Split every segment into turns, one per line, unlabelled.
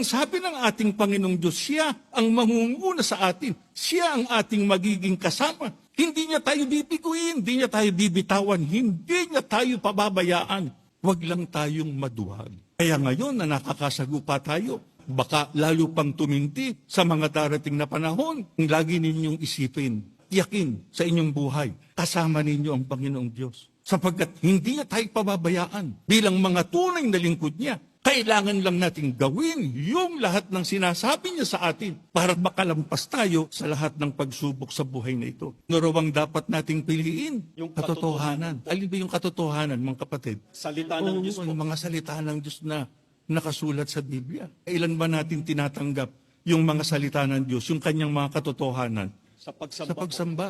Sabi ng ating Panginoong Diyos, siya ang mangunguna sa atin. Siya ang ating magiging kasama. Hindi niya tayo bibiguin, hindi niya tayo bibitawan, hindi niya tayo pababayaan. Huwag lang tayong maduwag. Kaya ngayon na nakakasagupa tayo, baka lalo pang tuminti sa mga darating na panahon. Lagi ninyong isipin, tiyakin sa inyong buhay, kasama ninyo ang Panginoong Diyos. Sapagkat hindi niya tayo pababayaan bilang mga tunay na lingkod niya. Kailangan lang nating gawin yung lahat ng sinasabi niya sa atin para makalampas tayo sa lahat ng pagsubok sa buhay na ito. Narawang dapat nating piliin yung katotohanan. Alin ba yung katotohanan, mga kapatid?
Salita ng Diyos po.
Mga salita ng Diyos na nakasulat sa Biblia. Ilan ba natin tinatanggap yung mga salita ng Diyos, yung kanyang mga katotohanan?
Sa pagsamba.
Sa pagsamba.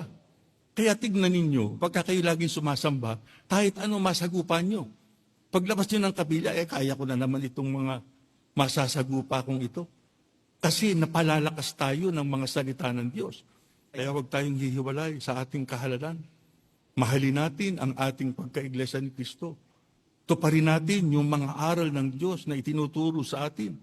Kaya tignan ninyo, pagka kayo laging sumasamba, kahit ano masagupan nyo. Paglabas nyo ng kapilya, kaya ko na naman itong mga masasagupa kong ito. Kasi napalalakas tayo ng mga salita ng Diyos. Kaya huwag tayong hihiwalay sa ating kahalalan. Mahalin natin ang ating pagkaiglesia ni Kristo. Tuparin natin yung mga aral ng Diyos na itinuturo sa atin.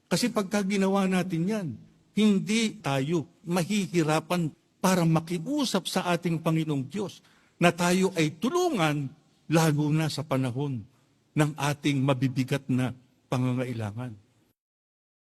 Kasi pagka ginawa natin yan, hindi tayo mahihirapan para makiusap sa ating Panginoong Diyos na tayo ay tulungan lalo na sa panahon ng ating mabibigat na pangangailangan.